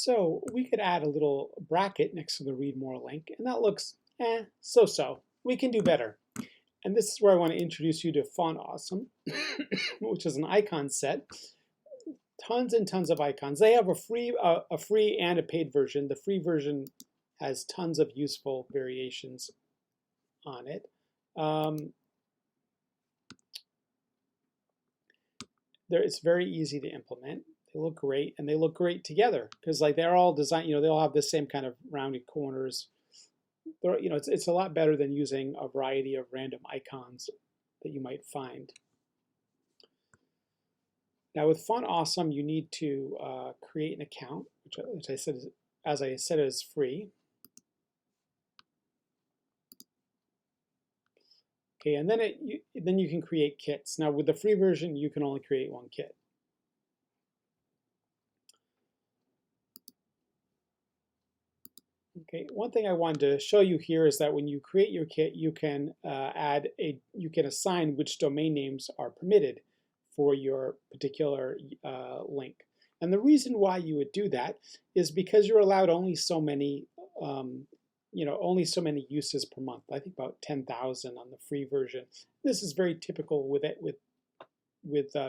So we could add a little bracket next to the read more link, and that looks so-so. We can do better. And this is where I want to introduce you to Font Awesome, which is an icon set. Tons and tons of icons. They have a free and a paid version. The free version has tons of useful variations on it. It's very easy to implement. They look great, and they look great together because like they're all designed. They all have the same kind of rounded corners. It's a lot better than using a variety of random icons that you might find. Now with Font Awesome, you need to create an account, which I said, as I said, is free. Okay, and then you can create kits. Now with the free version, you can only create one kit. Okay, one thing I wanted to show you here is that when you create your kit, you can assign which domain names are permitted for your particular link. And the reason why you would do that is because you're allowed only so many, only so many uses per month. I think about 10,000 on the free version. This is very typical with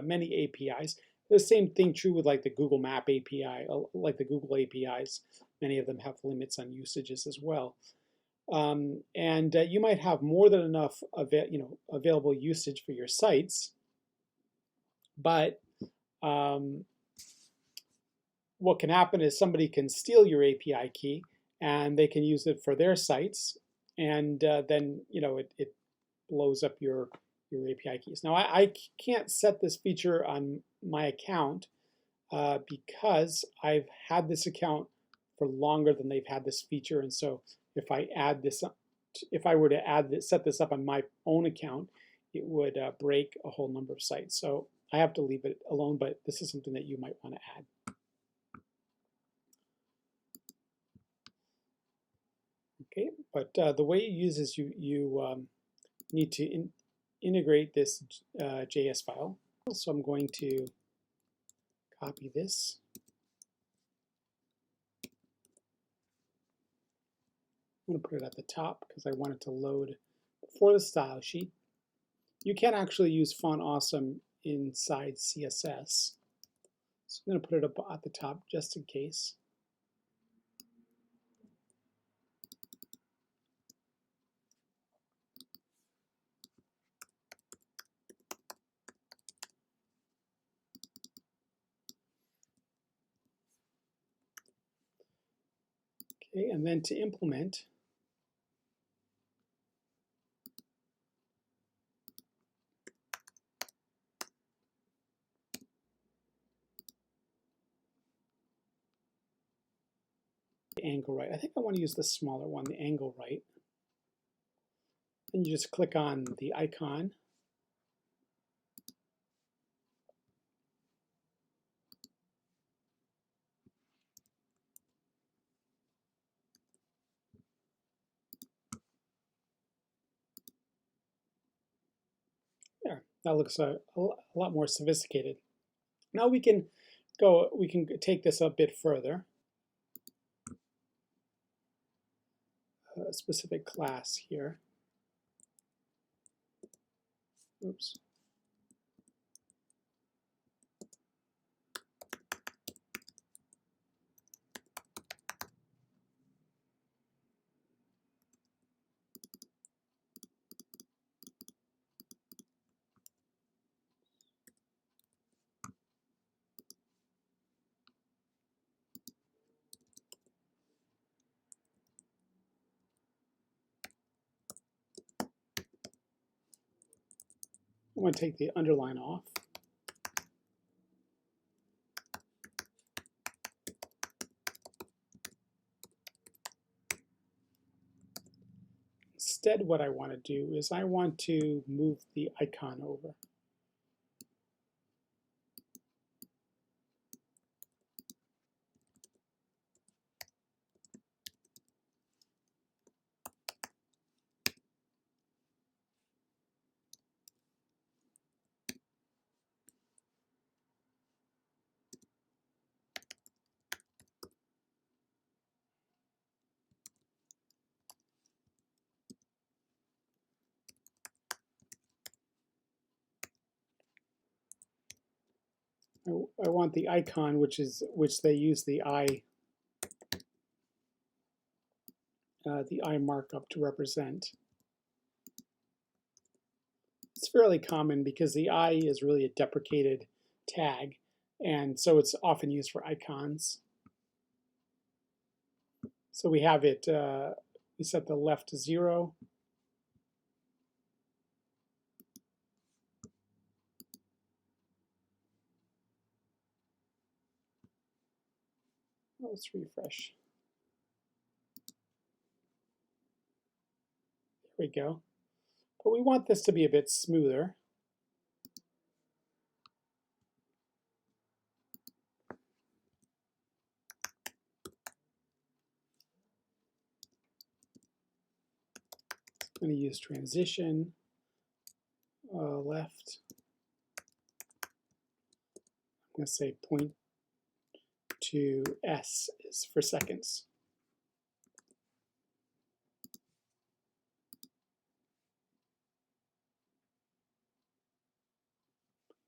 many APIs. The same thing true with like the Google Map API, like the Google APIs. Many of them have limits on usages as well. You might have more than enough available usage for your sites, but what can happen is somebody can steal your API key and they can use it for their sites, and then it blows up your API keys. Now I can't set this feature on my account because I've had this account for longer than they've had this feature, and so if I were to set this up on my own account, it would break a whole number of sites. So I have to leave it alone, but this is something that you might want to add. Okay, but the way you use is you need to integrate this JS file. So I'm going to copy this. I'm going to put it at the top because I want it to load before the style sheet. You can actually use Font Awesome inside CSS. So I'm going to put it up at the top just in case. Okay, and then to implement, the angle right. I think I want to use the smaller one, the angle right. Then you just click on the icon. There, that looks a lot more sophisticated. Now we can take this a bit further. A specific class here. Oops. I'm going to take the underline off. Instead, what I want to do is I want to move the icon over. I want the icon, which they use the I markup to represent. It's fairly common because the I is really a deprecated tag, and so it's often used for icons. So we have it, we set the left to 0. Let's refresh. There we go. But we want this to be a bit smoother. I'm going to use transition, left. I'm going to say 0.2 s is for seconds.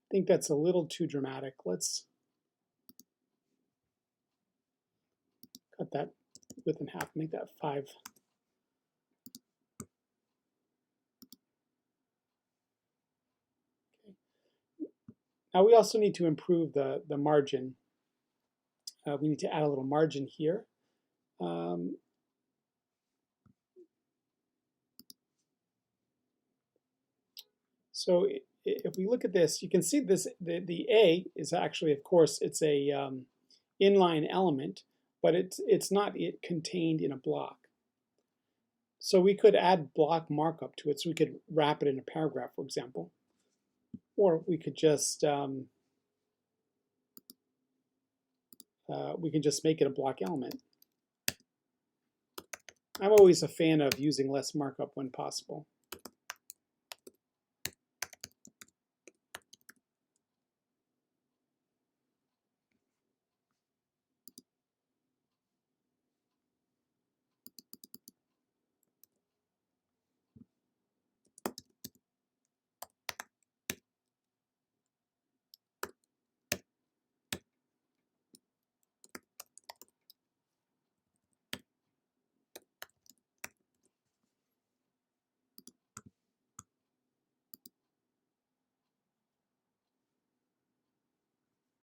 I think that's a little too dramatic. Let's cut that width in half, make that 5. Now we also need to improve the margin. We need to add a little margin here. So if we look at this, you can see this. The A is actually, of course, it's a inline element, but it's not contained in a block. So we could add block markup to it. So we could wrap it in a paragraph, for example, or we could just make it a block element. I'm always a fan of using less markup when possible.